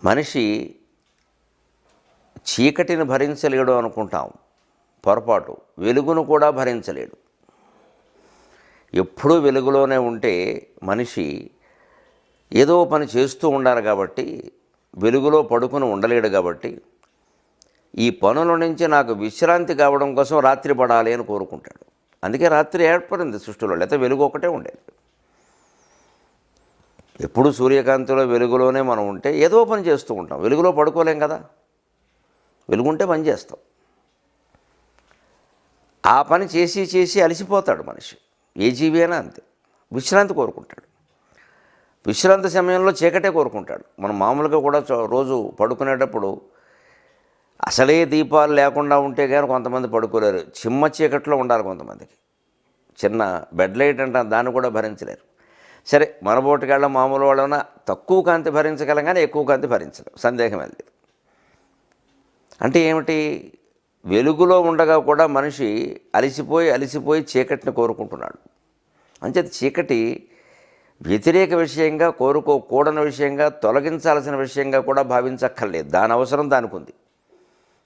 మనిషి చీకటిని భరించలేడు అనుకుంటాం, పొరపాటు. వెలుగును కూడా భరించలేడు. ఎప్పుడూ వెలుగులోనే ఉంటే మనిషి ఏదో పని చేస్తూ ఉండాలి కాబట్టి, వెలుగులో పడుకుని ఉండలేడు కాబట్టి, ఈ పనుల నుంచి నాకు విశ్రాంతి కావడం కోసం రాత్రి పడాలి అని కోరుకుంటాడు. అందుకే రాత్రి ఏర్పడింది సృష్టిలో, లేకపోతే వెలుగు ఒకటే ఉండేది. ఎప్పుడు సూర్యకాంతిలో వెలుగులోనే మనం ఉంటే ఏదో పని చేస్తూ ఉంటాం. వెలుగులో పడుకోలేం కదా, వెలుగుంటే పని చేస్తాం. ఆ పని చేసి చేసి అలసిపోతాడు మనిషి. ఏ జీవి అయినా అంతే, విశ్రాంతి కోరుకుంటాడు. విశ్రాంతి సమయంలో చీకటే కోరుకుంటాడు. మనం మామూలుగా కూడా రోజు పడుకునేటప్పుడు అసలే దీపాలు లేకుండా ఉంటే కానీ కొంతమంది పడుకోలేరు. చిమ్మ చీకట్లో ఉండాలి కొంతమందికి. చిన్న బెడ్ లైట్ అంటే దాన్ని కూడా భరించలేరు. సరే, మనబోటికాళ్ళ మామూలు వాళ్ళన తక్కువ కాంతి భరించగలం కానీ ఎక్కువ కాంతి భరించలేం, సందేహం లేదు. అంటే ఏమిటి, వెలుగులో ఉండగా కూడా మనిషి అలిసిపోయి చీకటిని కోరుకుంటున్నాడు. అంచేత చీకటి వ్యతిరేక విషయంగా, కోరుకోకూడని విషయంగా, తొలగించాల్సిన విషయంగా కూడా భావించక్కర్లేదు. దాని అవసరం దానికి ఉంది.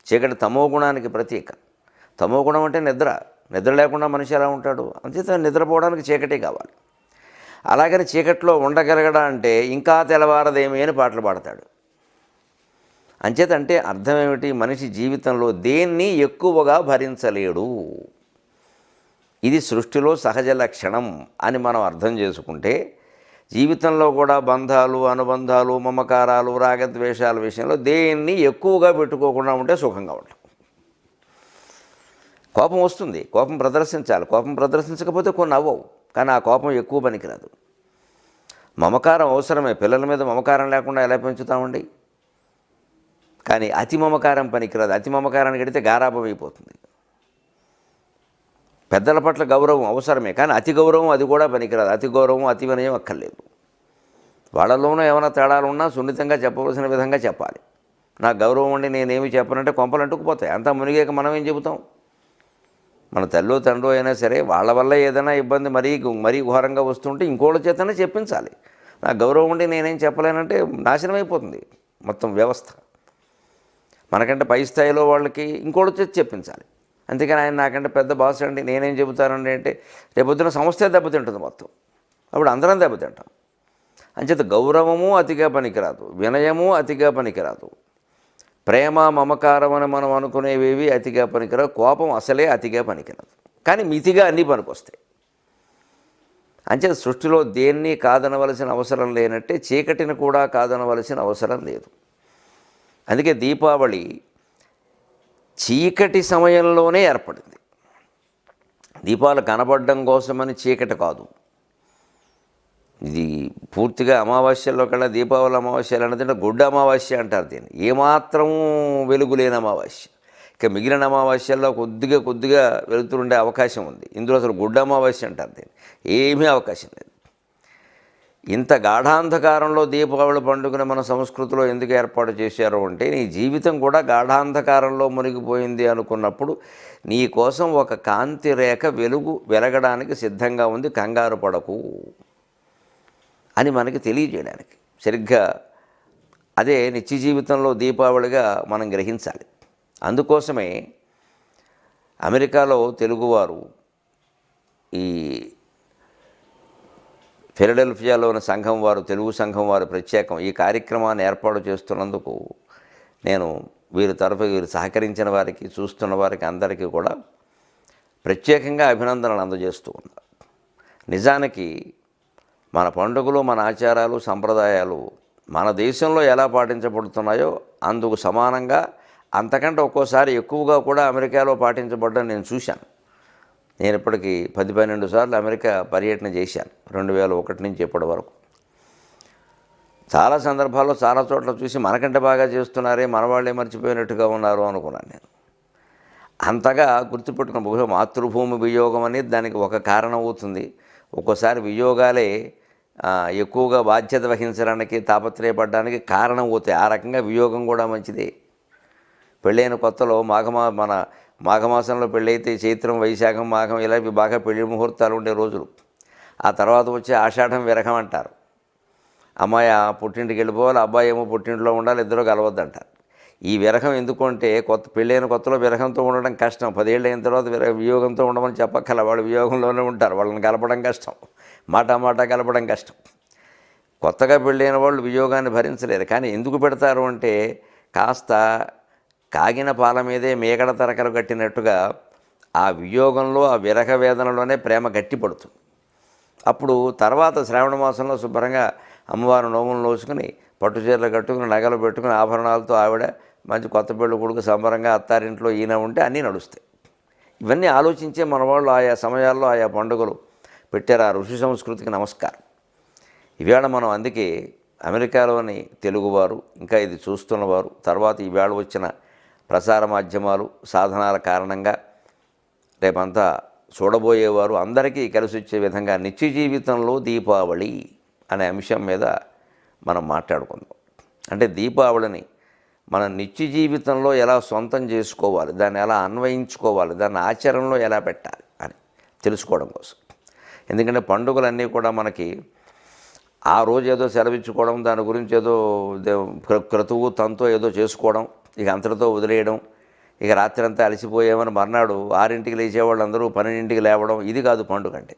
చీకటి తమోగుణానికి ప్రతీక. తమోగుణం అంటే నిద్ర లేకుండా మనిషి ఎలా ఉంటాడు? అంచేత నిద్రపోవడానికి చీకటి కావాలి. అలాగని చీకట్లో ఉండగలగడా అంటే ఇంకా తెల్లవారదేమి అని పాటలు పాడతాడు. అంచేతంటే అర్థం ఏమిటి, మనిషి జీవితంలో దేన్ని ఎక్కువగా భరించలేడు. ఇది సృష్టిలో సహజ లక్షణం అని మనం అర్థం చేసుకుంటే, జీవితంలో కూడా బంధాలు, అనుబంధాలు, మమకారాలు, రాగద్వేషాల విషయంలో దేన్ని ఎక్కువగా పెట్టుకోకుండా ఉంటే సుఖంగా ఉంటాం. కోపం వస్తుంది, కోపం ప్రదర్శించాలి. కోపం ప్రదర్శించకపోతే కొన్ని అవ్వవు, కానీ ఆ కోపం ఎక్కువ పనికిరాదు. మమకారం అవసరమే. పిల్లల మీద మమకారం లేకుండా ఎలా పెంచుతామండి? కానీ అతి మమకారం పనికిరాదు. అతి మమకారానికి ఎడితే గారాభం అయిపోతుంది. పెద్దల పట్ల గౌరవం అవసరమే, కానీ అతి గౌరవం అది కూడా పనికిరాదు. అతి గౌరవం, అతి వినయం అక్కర్లేదు. వాళ్ళలోనూ ఏమైనా తేడాలు ఉన్నా సున్నితంగా చెప్పవలసిన విధంగా చెప్పాలి. నాకు గౌరవం ఉండి నేనేమి చెప్పనంటే కొంపలు అంటుకుపోతాయి. అంతా మునిగాక మనం ఏం చెబుతాం? మన తల్లో తండ్రో అయినా సరే వాళ్ళ వల్ల ఏదైనా ఇబ్బంది మరీ ఘోరంగా వస్తుంటే ఇంకోళ్ళ చేతనే చెప్పించాలి. నాకు గౌరవం ఉండి నేనేం చెప్పలేనంటే నాశనం అయిపోతుంది మొత్తం వ్యవస్థ. మనకంటే పై స్థాయిలో వాళ్ళకి ఇంకోళ్ళ చేత చెప్పించాలి. అంతేకాని ఆయన నాకంటే పెద్ద బాస్ అండి నేనేం చెబుతానండి అంటే రేపొద్దున సంస్థే దెబ్బతింటుంది మొత్తం. అప్పుడు అందరం దెబ్బతింటాం. అంచేత గౌరవము అతిగా పనికిరాదు, వినయము అతిగా పనికిరాదు, ప్రేమ మమకారం అని మనం అనుకునేవేవి అతిగా పనికిరావు, కోపం అసలే అతిగా పనికిరాదు. కానీ మితిగా అన్నీ పనికొస్తాయి. అంచేత సృష్టిలో దేన్ని కాదనవలసిన అవసరం లేనట్టే చీకటిని కూడా కాదనవలసిన అవసరం లేదు. అందుకే దీపావళి చీకటి సమయంలోనే ఏర్పడింది. దీపాలు కనబడడం కోసమని చీకటి కాదు. ఇది పూర్తిగా అమావాస్యలో కల్లా దీపావళి అమావాస్యలు అన్నది గుడ్డ అమావాస్య అంటారు దీన్ని. ఏమాత్రం వెలుగు లేని అమావాస్య. ఇక మిగిలిన అమావాస్యల్లో కొద్దిగా వెలుతురుండే అవకాశం ఉంది. ఇందులో అసలు గుడ్డ అమావాస్య అంటారు దీన్ని. ఏమీ అవకాశం లేదు. ఇంత గాఢాంధకారంలో దీపావళి పండుగను మన సంస్కృతిలో ఎందుకు ఏర్పాటు చేశారు అంటే, నీ జీవితం కూడా గాఢాంధకారంలో మునిగిపోయింది అనుకున్నప్పుడు నీ కోసం ఒక కాంతి రేఖ వెలగడానికి సిద్ధంగా ఉంది, కంగారు పడకు అని మనకి తెలియజేయడానికి. సరిగ్గా అదే నిత్య జీవితంలో దీపావళిగా మనం గ్రహించాలి. అందుకోసమే అమెరికాలో తెలుగువారు ఈ ఫిలడెల్ఫియాలోని సంఘం వారు, తెలుగు సంఘం వారు ప్రత్యేకం ఈ కార్యక్రమాన్ని ఏర్పాటు చేస్తున్నందుకు నేను వీరి సహకరించిన వారికి, చూస్తున్న వారికి అందరికీ కూడా ప్రత్యేకంగా అభినందనలు అందజేస్తూ ఉన్నారు. నిజానికి మన పండుగలు, మన ఆచారాలు, సంప్రదాయాలు మన దేశంలో ఎలా పాటించబడుతున్నాయో అందుకు సమానంగా అంతకంటే ఒక్కోసారి ఎక్కువగా కూడా అమెరికాలో పాటించబడ్డం నేను చూశాను. నేను ఇప్పటికీ 10-12 సార్లు అమెరికా పర్యటన చేశాను 2001 నుంచి ఇప్పటి వరకు. చాలా సందర్భాల్లో చాలా చోట్ల చూసి మనకంటే బాగా చేస్తున్నారే, మన వాళ్ళే మర్చిపోయినట్టుగా ఉన్నారు అనుకున్నాను నేను. అంతగా గుర్తుపెట్టుకున్న బహుశా మాతృభూమి వియోగం అనేది దానికి ఒక కారణం అవుతుంది. ఒక్కోసారి వియోగాలే ఎక్కువగా బాధ్యత వహించడానికి, తాపత్రయపడడానికి కారణం అవుతాయి. ఆ రకంగా వియోగం కూడా మంచిదే. పెళ్ళైన కొత్తలో మాఘమాసంలో పెళ్ళైతే చైత్రం, వైశాఖం, మాఘం ఇలా బాగా పెళ్లి ముహూర్తాలు ఉండే రోజులు. ఆ తర్వాత వచ్చే ఆషాఢం విరహం అంటారు. అమ్మాయి ఆ పుట్టింటికి వెళ్ళిపోవాలి, అబ్బాయి ఏమో పుట్టింట్లో ఉండాలి, ఇద్దరు కలవద్దంటారు. ఈ విరహం ఎందుకంటే పెళ్ళైన కొత్తలో విరహంతో ఉండడం కష్టం, 10 ఏళ్ళు అయిన తర్వాత వియోగంతో ఉండమని చెప్పక్కల, వాళ్ళు వియోగంలోనే ఉంటారు, వాళ్ళని కలపడం కష్టం, మాట కలపడం కష్టం. కొత్తగా పెళ్ళైన వాళ్ళు వియోగాన్ని భరించలేరు. కానీ ఎందుకు పెడతారు అంటే కాస్త కాగిన పాల మీదే మేకడ తరకలు కట్టినట్టుగా ఆ వియోగంలో, ఆ విరహ వేదనలోనే ప్రేమ గట్టిపడుతుంది. అప్పుడు తర్వాత శ్రావణ మాసంలో శుభ్రంగా అమ్మవారు నోములు నోచుకుని, పట్టుచీరలు కట్టుకుని, నగలు పెట్టుకుని, ఆభరణాలతో ఆవిడ మంచి కొత్త పెళ్ళి కొడుకు సంబరంగా అత్తారింట్లో ఈయన ఉంటే అన్నీ నడుస్తాయి. ఇవన్నీ ఆలోచించే మన వాళ్ళు ఆయా సమయాల్లో ఆయా పండుగలు పెట్టారు. ఆ ఋషి సంస్కృతికి నమస్కారం. ఈవేళ మనం అందుకే అమెరికాలోని తెలుగువారు, ఇంకా ఇది చూస్తున్నవారు, తర్వాత ఈవేళ వచ్చిన ప్రసార మాధ్యమాలు సాధనాల కారణంగా రేపంతా చూడబోయేవారు అందరికీ కలిసి వచ్చే విధంగా నిత్య జీవితంలో దీపావళి అనే అంశం మీద మనం మాట్లాడుకుందాం. అంటే దీపావళిని మన నిత్య జీవితంలో ఎలా సొంతం చేసుకోవాలి, దాన్ని ఎలా అన్వయించుకోవాలి, దాన్ని ఆచరణలో ఎలా పెట్టాలి అని తెలుసుకోవడం కోసం. ఎందుకంటే పండుగలన్నీ కూడా మనకి ఆ రోజు ఏదో సెలవిచ్చుకోవడం, దాని గురించి ఏదో క్రతువు తంతో ఏదో చేసుకోవడం, ఇక అంతటితో వదిలేయడం, ఇక రాత్రి అంతా అలసిపోయామని మర్నాడు 6ంటికి లేచేవాళ్ళు అందరూ 12ంటికి లేవడం, ఇది కాదు పండుగ అంటే.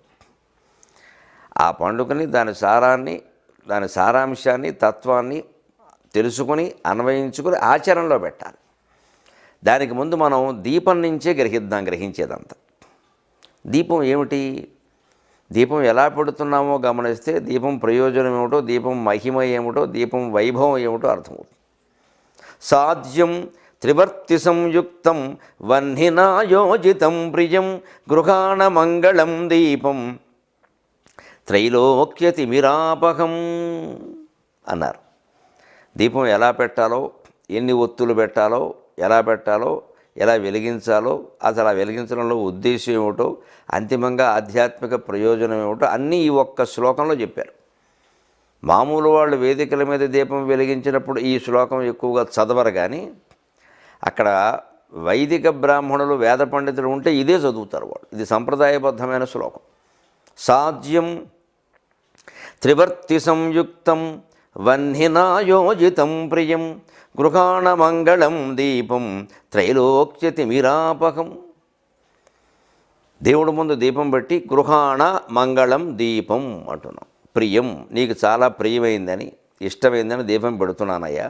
ఆ పండుగని దాని సారాన్ని, దాని సారాంశాన్ని, తత్వాన్ని తెలుసుకొని అన్వయించుకొని ఆచరణలో పెట్టాలి. దానికి ముందు మనం దీపం నుంచే గ్రహించేదంతా. దీపం ఏమిటి, దీపం ఎలా పెడుతున్నామో గమనిస్తే దీపం ప్రయోజనం ఏమిటో, దీపం మహిమ ఏమిటో, దీపం వైభవం ఏమిటో అర్థమవుతుంది. సాధ్యం త్రివర్తి సంయుక్తం వహ్నినాయోజితం ప్రియం గృహాణ మంగళం దీపం త్రైలోక్యతిమిరాపహం అన్నారు. దీపం ఎలా పెట్టాలో, ఎన్ని ఒత్తులు పెట్టాలో, ఎలా వెలిగించాలో, అసలు ఆ వెలిగించడంలో ఉద్దేశం ఏమిటో, అంతిమంగా ఆధ్యాత్మిక ప్రయోజనం ఏమిటో అన్నీ ఈ ఒక్క శ్లోకంలో చెప్పారు. మామూలు వాళ్ళు వేదికల మీద దీపం వెలిగించినప్పుడు ఈ శ్లోకం ఎక్కువగా చదవరు. కానీ అక్కడ వైదిక బ్రాహ్మణులు, వేద పండితులు ఉంటే ఇదే చదువుతారు వాళ్ళు. ఇది సంప్రదాయబద్ధమైన శ్లోకం. సాధ్యం త్రివర్తి సంయుక్తం వహ్నినాయోజితం ప్రియం గృహాణ మంగళం దీపం త్రైలోక్యతిమిరాపహం. దేవుడి ముందు దీపం పెట్టి గృహాణ మంగళం దీపం అంటున్నాం. ప్రియం, నీకు చాలా ప్రియమైందని, ఇష్టమైందని దీపం పెడుతున్నానయ్యా.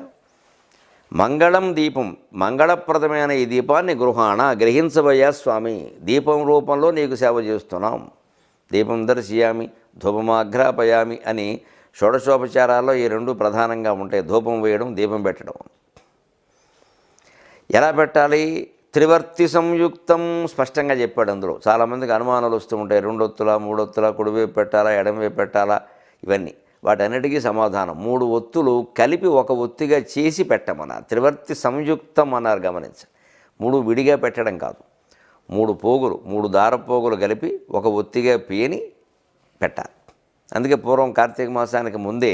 మంగళం దీపం, మంగళప్రదమైన ఈ దీపాన్ని గృహాణ గ్రహించబోయా స్వామి, దీపం రూపంలో నీకు సేవ చేస్తున్నాం. దీపం దర్శయామి ధూపమాఘ్రాపయామి అని షోడశోపచారాల్లో ఈ రెండు ప్రధానంగా ఉంటాయి. ధూపం వేయడం, దీపం పెట్టడం. ఎలా పెట్టాలి? త్రివర్తి సంయుక్తం స్పష్టంగా చెప్పాడు. అందులో చాలామందికి అనుమానాలు వస్తూ ఉంటాయి. 2 ఒత్తులా, 3 ఒత్తులా, కుడివైపు పెట్టాలా, ఎడమవైపు పెట్టాలా, ఇవన్నీ. వాటన్నిటికీ సమాధానం 3 ఒత్తులు కలిపి ఒక ఒత్తిగా చేసి పెట్టమన్నారు. త్రివర్తి సంయుక్తం అన్నారు. గమనించండి, 3 విడిగా పెట్టడం కాదు. 3 పోగులు, 3 దారపోగులు కలిపి ఒక ఒత్తిగా పేని పెట్టాలి. అందుకే పూర్వం కార్తీక మాసానికి ముందే,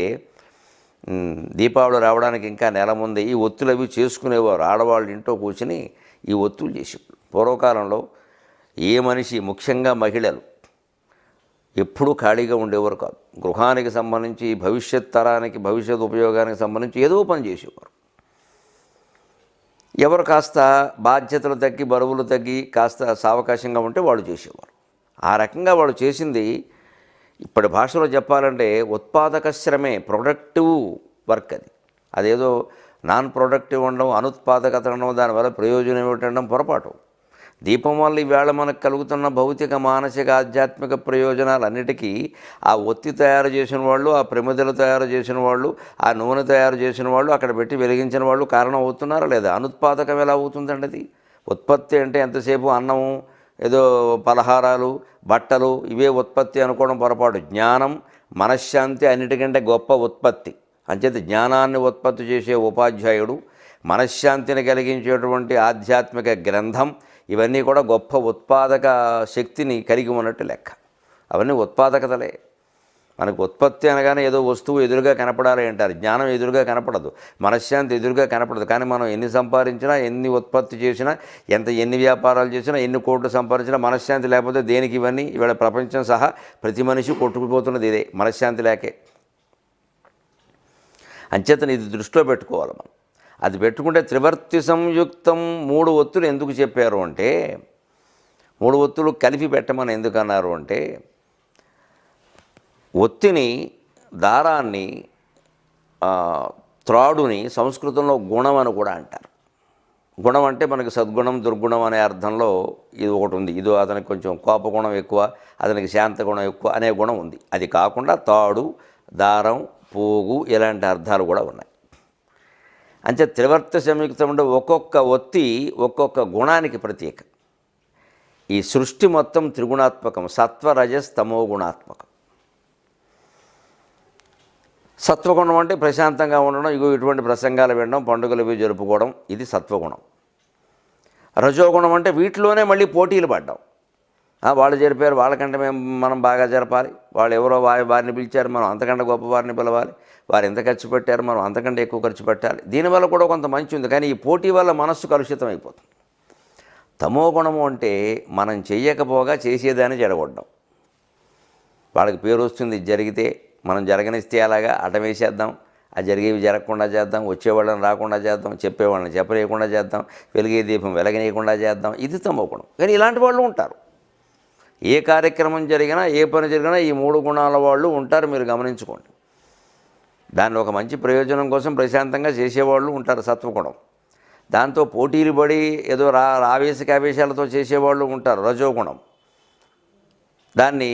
దీపావళి రావడానికి ఇంకా నెల ముందే ఈ ఒత్తులు అవి చేసుకునేవారు. ఆడవాళ్ళు ఇంట్లో కూర్చుని ఈ ఒత్తులు చేసేవారు. పూర్వకాలంలో ఏ మనిషి, ముఖ్యంగా మహిళలు, ఎప్పుడూ ఖాళీగా ఉండేవారు కాదు. గృహానికి సంబంధించి, భవిష్యత్ తరానికి, భవిష్యత్ ఉపయోగానికి సంబంధించి ఏదో పని చేసేవారు. ఎవరు కాస్త బాధ్యతలు తగ్గి, బరువులు తగ్గి కాస్త సావకాశంగా ఉంటే వాళ్ళు చేసేవారు. ఆ రకంగా వాళ్ళు చేసింది ఇప్పటి భాషలో చెప్పాలంటే ఉత్పాదక శ్రమే, ప్రొడక్టివ్ వర్క్. అదేదో నాన్ ప్రొడక్టివ్ ఉండడం, అనుత్పాదకత ఉండడం, దానివల్ల ప్రయోజనం ఏమిటనడం పొరపాటు. దీపం వల్ల ఈవేళ మనకు కలుగుతున్న భౌతిక, మానసిక, ఆధ్యాత్మిక ప్రయోజనాలన్నిటికీ ఆ ఒత్తి తయారు చేసిన వాళ్ళు, ఆ ప్రమిదలు తయారు చేసిన వాళ్ళు, ఆ నూనె తయారు చేసిన వాళ్ళు, అక్కడ పెట్టి వెలిగించిన వాళ్ళు కారణం అవుతున్నారా లేదా? అనుత్పాదకం ఎలా అవుతుందండి అది? ఉత్పత్తి అంటే ఎంతసేపు అన్నము, ఏదో పలహారాలు, బట్టలు, ఇవే ఉత్పత్తి అనుకోవడం పొరపాటు. జ్ఞానం, మనశ్శాంతి అన్నిటికంటే గొప్ప ఉత్పత్తి. అంచేత జ్ఞానాన్ని ఉత్పత్తి చేసే ఉపాధ్యాయుడు, మనశ్శాంతిని కలిగించేటువంటి ఆధ్యాత్మిక గ్రంథం, ఇవన్నీ కూడా గొప్ప ఉత్పాదక శక్తిని కలిగి ఉన్నట్టు లెక్క. అవన్నీ ఉత్పాదకతలే. మనకు ఉత్పత్తి అనగానే ఏదో వస్తువు ఎదురుగా కనపడాలి అంటారు. జ్ఞానం ఎదురుగా కనపడదు, మనశ్శాంతి ఎదురుగా కనపడదు. కానీ మనం ఎన్ని సంపాదించినా, ఎన్ని ఉత్పత్తి చేసినా, ఎన్ని వ్యాపారాలు చేసినా, ఎన్ని కోట్లు సంపాదించినా మనశ్శాంతి లేకపోతే దేనికి ఇవన్నీ? ఇవాళ ప్రపంచం సహా ప్రతి మనిషి కొట్టుకుపోతున్నది ఇదే, మనశ్శాంతి లేకే. అంచేతను ఇది దృష్టిలో పెట్టుకోవాలి మనం. అది పెట్టుకుంటే త్రివర్తి సంయుక్తం 3 ఒత్తులు ఎందుకు చెప్పారు అంటే, 3 ఒత్తులు కలిపి పెట్టమని ఎందుకన్నారు అంటే, ఒత్తిని, దారాన్ని, త్రాడుని సంస్కృతంలో గుణం అని కూడా అంటారు. గుణం అంటే మనకి సద్గుణం, దుర్గుణం అనే అర్థంలో ఇది ఒకటి ఉంది. ఇది అతనికి కొంచెం కోపగుణం ఎక్కువ, అతనికి శాంత గుణం ఎక్కువ అనే గుణం ఉంది. అది కాకుండా తాడు, దారం, పోగు ఇలాంటి అర్థాలు కూడా ఉన్నాయి. అంటే త్రివర్తి సంయుక్తం అంటే ఒక్కొక్క ఒత్తి ఒక్కొక్క గుణానికి ప్రత్యేక. ఈ సృష్టి మొత్తం త్రిగుణాత్మకం, సత్వ రజస్ తమో గుణాత్మకం. సత్వగుణం అంటే ప్రశాంతంగా ఉండడం, ఇటువంటి ప్రసంగాలు వినడం, పండుగలు ఇవి జరుపుకోవడం, ఇది సత్వగుణం. రజోగుణం అంటే వీటిలోనే మళ్ళీ పోటీలు పడ్డాం. వాళ్ళు జరిపారు, వాళ్ళకంటే మనం బాగా జరపాలి, వాళ్ళు ఎవరో వారిని పిలిచారు, మనం అంతకంటే గొప్ప వారిని పిలవాలి, వారు ఎంత ఖర్చు పెట్టారు, మనం అంతకంటే ఎక్కువ ఖర్చు పెట్టాలి. దీనివల్ల కూడా కొంత మంచి ఉంది, కానీ ఈ పోటీ వల్ల మనస్సు కలుషితం అయిపోతుంది. తమో గుణము అంటే మనం చెయ్యకపోగా చేసేదాన్ని జరగొట్టడం. వాళ్ళకి పేరు వస్తుంది, ఇది జరిగితే మనం జరగనిస్తే అలాగా అటం వేసేద్దాం, అది జరిగేవి జరగకుండా చేద్దాం, వచ్చేవాళ్ళని రాకుండా చేద్దాం, చెప్పేవాళ్ళని చెప్పలేకుండా చేద్దాం, వెలిగే దీపం వెలగనీయకుండా చేద్దాం. ఇది తమో గుణం. కానీ ఇలాంటి వాళ్ళు ఉంటారు. ఏ కార్యక్రమం జరిగినా, ఏ పని జరిగినా ఈ 3 గుణాల వాళ్ళు ఉంటారు, మీరు గమనించుకోండి. దాన్ని ఒక మంచి ప్రయోజనం కోసం ప్రశాంతంగా చేసేవాళ్ళు ఉంటారు, సత్వగుణం. దాంతో పోటీలు పడి ఏదో ఆవేశాలతో చేసేవాళ్ళు ఉంటారు, రజోగుణం. దాన్ని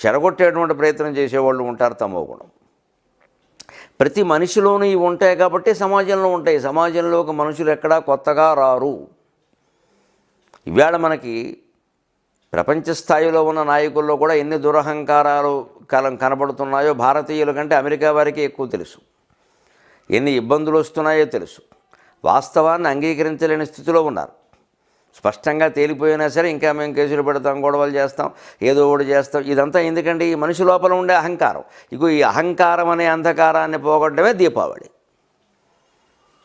చెడగొట్టేటువంటి ప్రయత్నం చేసేవాళ్ళు ఉంటారు, తమో గుణం. ప్రతి మనిషిలోనూ ఇవి ఉంటాయి కాబట్టి సమాజంలో ఉంటాయి. సమాజంలోకి మనుషులు ఎక్కడా కొత్తగా రారు. ఇవాళ మనకి ప్రపంచ స్థాయిలో ఉన్న నాయకుల్లో కూడా ఎన్ని దురహంకారాలు కనబడుతున్నాయో భారతీయుల కంటే అమెరికా వారికి ఎక్కువ తెలుసు. ఎన్ని ఇబ్బందులు వస్తున్నాయో తెలుసు. వాస్తవాన్ని అంగీకరించలేని స్థితిలో ఉన్నారు. స్పష్టంగా తేలిపోయినా సరే ఇంకా మేము కేసులు పెడతాం, గొడవలు చేస్తాం, ఏదో ఒకటి చేస్తాం. ఇదంతా ఎందుకంటే ఈ మనిషి లోపల ఉండే అహంకారం. ఇగో ఈ అహంకారం అనే అంధకారాన్ని పోగొట్టడమే దీపావళి.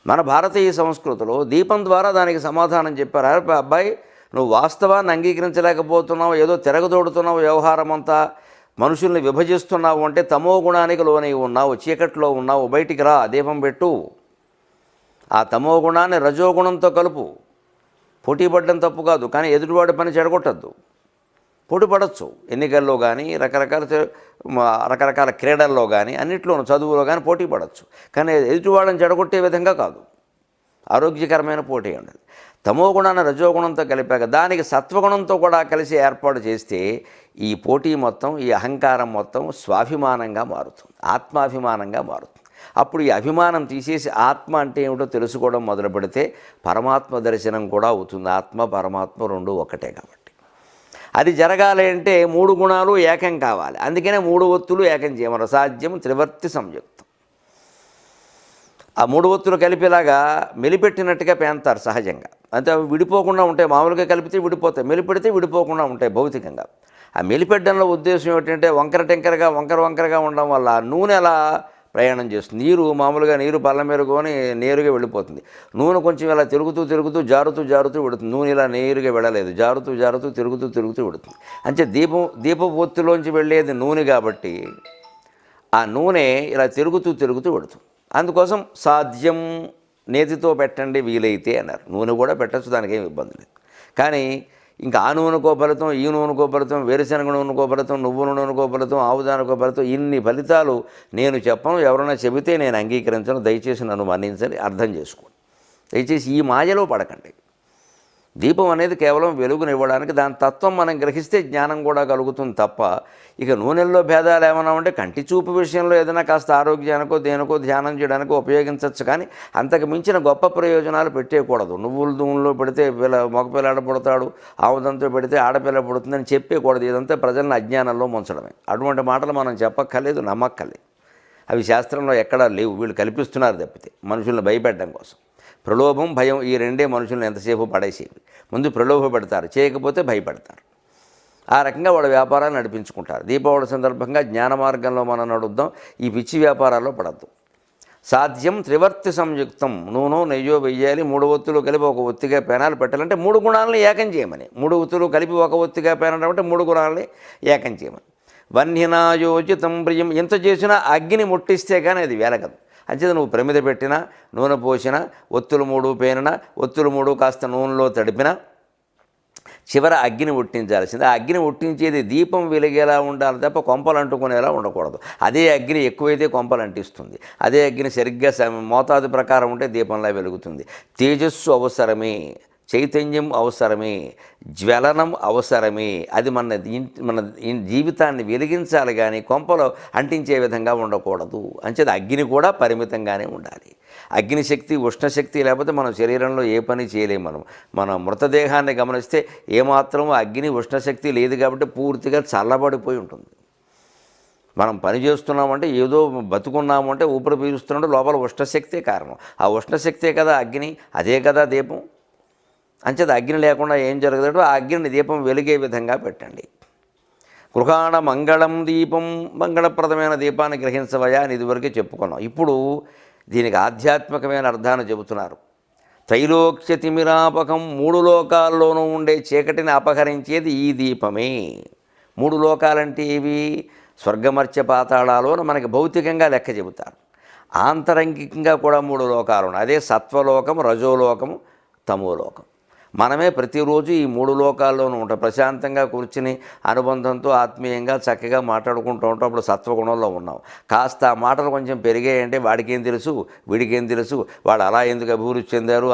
మన భారతీయ సంస్కృతిలో దీపం ద్వారా దానికి సమాధానం చెప్పారు. అబ్బాయి, నువ్వు వాస్తవాన్ని అంగీకరించలేకపోతున్నావు, ఏదో తిరగదోడుతున్నావు, వ్యవహారం అంతా మనుషుల్ని విభజిస్తున్నావు అంటే తమో గుణానికి లోనై ఉన్నావు, చీకట్లో ఉన్నావు. బయటికి రా, దీపం పెట్టు. ఆ తమో గుణాన్ని రజోగుణంతో కలుపు. పోటీ పడడం తప్పు కాదు, కానీ ఎదుటివాడి పని చెడగొట్టద్దు. పోటీ పడవచ్చు ఎన్నికల్లో కానీ, రకరకాల క్రీడల్లో కానీ, అన్నిట్లోనూ, చదువులో కానీ పోటీ పడవచ్చు. కానీ ఎదుటివాళ్ళని చెడగొట్టే విధంగా కాదు, ఆరోగ్యకరమైన పోటీ ఉండాలి. తమో గుణాన్ని రజోగుణంతో కలిపాక దానికి సత్వగుణంతో కూడా కలిసి ఏర్పాటు చేస్తే ఈ పోటీ మొత్తం, ఈ అహంకారం మొత్తం స్వాభిమానంగా మారుతుంది, ఆత్మాభిమానంగా మారుతుంది. అప్పుడు ఈ అభిమానం తీసేసి ఆత్మ అంటే ఏమిటో తెలుసుకోవడం మొదలు పెడితే పరమాత్మ దర్శనం కూడా అవుతుంది. ఆత్మ పరమాత్మ రెండు ఒకటే కాబట్టి. అది జరగాలి అంటే 3 గుణాలు ఏకం కావాలి. అందుకనే 3 ఒత్తులు ఏకం చేయమరు. సాధ్యం త్రివర్తి సంయుక్తం. ఆ 3 ఒత్తులు కలిపేలాగా మెలిపెట్టినట్టుగా పేంతారు సహజంగా. అంతే, విడిపోకుండా ఉంటాయి. మామూలుగా కలిపితే విడిపోతాయి, మెలిపెడితే విడిపోకుండా ఉంటాయి భౌతికంగా. ఆ మెలిపెట్టడంలో ఉద్దేశం ఏంటంటే వంకరగా ఉండడం వల్ల నూనె అలా ప్రయాణం చేస్తుంది. మామూలుగా నీరు పళ్ళ మేరకొని నేరుగా వెళ్ళిపోతుంది. నూనె కొంచెం ఇలా తిరుగుతూ జారుతూ వెడుతుంది. నూనె ఇలా నేరుగా వెళ్ళలేదు, జారుతూ తిరుగుతూ వెడుతుంది. అంటే దీపపు ఒత్తిలోంచి వెళ్ళేది నూనె కాబట్టి ఆ నూనె ఇలా తిరుగుతూ వెడుతుంది. అందుకోసం సాధ్యం నేతితో పెట్టండి వీలైతే అన్నారు. నూనె కూడా పెట్టచ్చు, దానికి ఏమి ఇబ్బంది లేదు. కానీ ఇంకా ఆ నూనెకో ఫలితం, ఈ నూనెకో ఫలితం, వేరుశనగ నూనెకో ఫలితం, నువ్వుల నూనెకో ఫలితం, ఆవుదానికో ఫలితం, ఇన్ని ఫలితాలు నేను చెప్పను. ఎవరైనా చెబితే నేను అంగీకరించను. దయచేసి నన్ను మన్నించని అర్థం చేసుకోండి. దయచేసి ఈ మాయలో పడకండి. దీపం అనేది కేవలం వెలుగునివ్వడానికి, దాని తత్వం మనం గ్రహిస్తే జ్ఞానం కూడా కలుగుతుంది తప్ప ఇక నూనెల్లో భేదాలు ఏమైనా ఉంటే కంటి చూపు విషయంలో ఏదైనా కాస్త ఆరోగ్యానికో దేనికో ధ్యానం చేయడానికో ఉపయోగించవచ్చు. కానీ అంతకు మించిన గొప్ప ప్రయోజనాలు పెట్టేయకూడదు. నువ్వుల నూనెలో పెడితే మగపిల్లాడ పుడతాడు, ఆముదంతో పెడితే ఆడపిల్ల పుడుతుందని చెప్పేయకూడదు. ఇదంతా ప్రజలను అజ్ఞానంలో ముంచడమే. అటువంటి మాటలు మనం చెప్పక్కర్లేదు, నమ్మక్కర్లేదు. అవి శాస్త్రంలో ఎక్కడా లేవు. వీళ్ళు కల్పిస్తున్నారు తప్పితే మనుషుల్ని భయపెట్టడం కోసం. ప్రలోభం, భయం, ఈ రెండే మనుషులను ఎంతసేపు పడేసేవి. ముందు ప్రలోభ పెడతారు, చేయకపోతే భయపెడతారు. ఆ రకంగా వాళ్ళ వ్యాపారాలు నడిపించుకుంటారు. దీపావళి సందర్భంగా జ్ఞాన మార్గంలో మనం నడుద్దాం. ఈ పిచ్చి వ్యాపారాల్లో పడద్దు. సాధ్యం త్రివర్తి సంయుక్తం. నూనె నెయ్యో వెయ్యాలి. 3 ఒత్తులు కలిపి ఒక ఒత్తిగా పేనాలు పెట్టాలంటే 3 గుణాలని ఏకం చేయమని. 3 ఒత్తులు కలిపి ఒక ఒత్తిగా పేనడం అంటే 3 గుణాలని ఏకం చేయమని. వన్యనాయోజితం ప్రియం. ఎంత చేసినా అగ్ని ముట్టిస్తే కానీ అది వెలగదు. అంచేత నువ్వు ప్రమిద పెట్టినా, నూనె పోసినా, ఒత్తులు 3 పేనినా, ఒత్తులు 3 కాస్త నూనెలో తడిపినా చివర అగ్ని ముట్టించాల్సింది. ఆ అగ్ని ముట్టించేది దీపం వెలిగేలా ఉండాలి తప్ప కొంపలు అంటుకునేలా ఉండకూడదు. అదే అగ్ని ఎక్కువైతే కొంపలు అంటిస్తుంది. అదే అగ్ని సరిగ్గా మోతాదు ప్రకారం ఉంటే దీపంలా వెలుగుతుంది. తేజస్సు అవసరమే, చైతన్యం అవసరమే, జ్వలనం అవసరమే. అది మన జీవితాన్ని వెలిగించాలి కానీ కొంపలో అంటించే విధంగా ఉండకూడదు. అంచేది అగ్ని కూడా పరిమితంగానే ఉండాలి. అగ్నిశక్తి, ఉష్ణశక్తి లేకపోతే మనం శరీరంలో ఏ పని చేయలేము. మన మృతదేహాన్ని గమనిస్తే ఏమాత్రం అగ్ని ఉష్ణశక్తి లేదు కాబట్టి పూర్తిగా చల్లబడిపోయి ఉంటుంది. మనం పని చేస్తున్నామంటే ఏదో బతుకున్నామంటే ఊపిరి పీలుస్తున్నామంటే లోపల ఉష్ణశక్తే కారణం. ఆ ఉష్ణశక్తే కదా అగ్ని, అదే కదా దీపం. అంచేత అగ్ని లేకుండా ఏం జరగదు. ఆ అగ్నిని దీపం వెలిగే విధంగా పెట్టండి. గృహాణ మంగళం దీపం, మంగళప్రదమైన దీపాన్ని గ్రహించవయా అని ఇదివరకే చెప్పుకున్నాం. ఇప్పుడు దీనికి ఆధ్యాత్మికమైన అర్థాన్ని చెబుతున్నారు. త్రైలోక్య తిమిరాపకం, 3 లోకాల్లోనూ ఉండే చీకటిని అపహరించేది ఈ దీపమే. 3 లోకాలంటే ఇవి స్వర్గమర్త్య పాతాళాలను మనకి భౌతికంగా లెక్క చెబుతారు. ఆంతరంగికంగా కూడా 3 లోకాలు ఉన్నాయి. అదే సత్వలోకం, రజోలోకము, తమోలోకం. మనమే ప్రతిరోజు ఈ 3 లోకాల్లోనూ ఉంటాం. ప్రశాంతంగా కూర్చుని అనుబంధంతో ఆత్మీయంగా చక్కగా మాట్లాడుకుంటూ ఉంటాం. అప్పుడు సత్వగుణంలో ఉన్నాం. కాస్త ఆ మాటలు కొంచెం పెరిగాయంటే వాడికేం తెలుసు, వీడికేం తెలుసు, వాడు అలా ఎందుకు అభివృద్ధి చెందారు,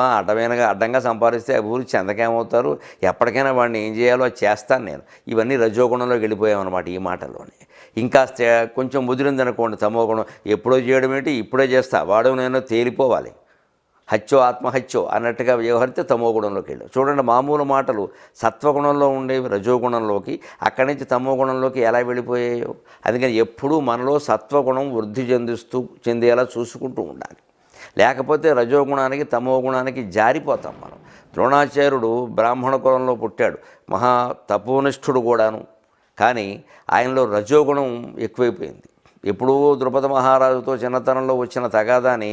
అడ్డంగా సంపాదిస్తే అభివృద్ధి చెందకేమవుతారు, ఎప్పటికైనా వాడిని ఏం చేయాలో అది చేస్తాను నేను. ఇవన్నీ రజోగుణంలోకి వెళ్ళిపోయామన్నమాట ఈ మాటల్లోనే. ఇంకా కొంచెం ముదిరిందనుకోండి తమోగుణం, ఎప్పుడో చేయడం ఏంటి, ఇప్పుడే చేస్తా, వాడు నేను తేలిపోవాలి, హత్యో ఆత్మహత్యో అన్నట్టుగా వ్యవహరిస్తే తమోగుణంలోకి వెళ్ళాం. చూడండి, మామూలు మాటలు సత్వగుణంలో ఉండేవి రజోగుణంలోకి, అక్కడి నుంచి తమోగుణంలోకి ఎలా వెళ్ళిపోయాయో. అందుకని ఎప్పుడూ మనలో సత్వగుణం వృద్ధి చెందేలా చూసుకుంటూ ఉండాలి. లేకపోతే రజోగుణానికి తమోగుణానికి జారిపోతాం మనం. ద్రోణాచార్యుడు బ్రాహ్మణ కులంలో పుట్టాడు, మహా తపోనిష్ఠుడు కూడాను. కానీ ఆయనలో రజోగుణం ఎక్కువైపోయింది. ఎప్పుడూ ద్రుపద మహారాజుతో చిన్నతనంలో వచ్చిన తగాదాని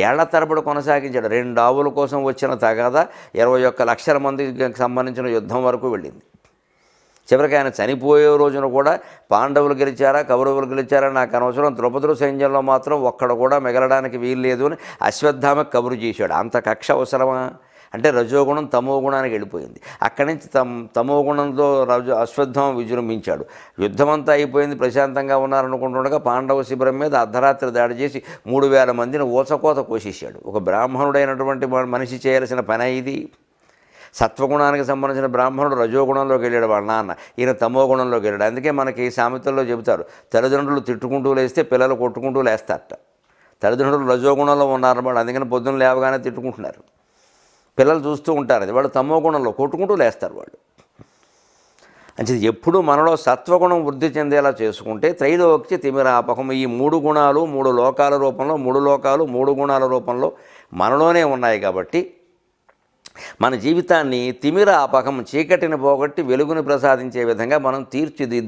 ఏళ్ల తరబడి కొనసాగించాడు. 2 ఆవుల కోసం వచ్చిన తగాదా 21 లక్షల మందికి సంబంధించిన యుద్ధం వరకు వెళ్ళింది. చివరికి ఆయన చనిపోయే రోజున కూడా పాండవులు గెలిచారా కౌరవులు గెలిచారా నాకు అనవసరం, ద్రుపదుల సైన్యంలో మాత్రం ఒక్కడ కూడా మిగలడానికి వీల్లేదు అని అశ్వత్థామకు కబురు చేశాడు. అంత కక్ష అవసరమా? అంటే రజోగుణం తమోగుణానికి వెళ్ళిపోయింది. అక్కడి నుంచి తమోగుణంతో అశ్వత్థామ విజృంభించాడు. యుద్ధమంతా అయిపోయింది, ప్రశాంతంగా ఉన్నారనుకుంటుండగా పాండవ శిబిరం మీద అర్ధరాత్రి దాడి చేసి 3000 మందిని ఊచకోత కోసేశాడు. ఒక బ్రాహ్మణుడైనటువంటి మనిషి చేయాల్సిన పని ఇది. సత్వగుణానికి సంబంధించిన బ్రాహ్మణుడు రజోగుణంలోకి వెళ్ళాడు వాళ్ళ నాన్న, ఈయన తమోగుణంలోకి వెళ్ళాడు. అందుకే మనకి సామెతల్లో చెబుతారు, తల్లిదండ్రులు తిట్టుకుంటూ లేస్తే పిల్లలు కొట్టుకుంటూ లేస్తారట. తల్లిదండ్రులు రజోగుణంలో ఉన్నారన్నమాట, అందుకని పొద్దున్న లేవగానే తిట్టుకుంటున్నారు. పిల్లలు చూస్తూ ఉంటారు, అది వాళ్ళు తమోగుణంలో కొట్టుకుంటూ లేస్తారు వాళ్ళు. అంటే ఎప్పుడు మనలో సత్వగుణం వృద్ధి చెందేలా చేసుకుంటే త్రైలోక్య తిమిరాపకం, ఈ 3 గుణాలు 3 లోకాల రూపంలో, 3 లోకాలు 3 గుణాల రూపంలో మనలోనే ఉన్నాయి కాబట్టి మన జీవితాన్ని తిమిరాపకం, చీకటిని పోగొట్టి వెలుగుని ప్రసాదించే విధంగా మనం తీర్చిదిద్దు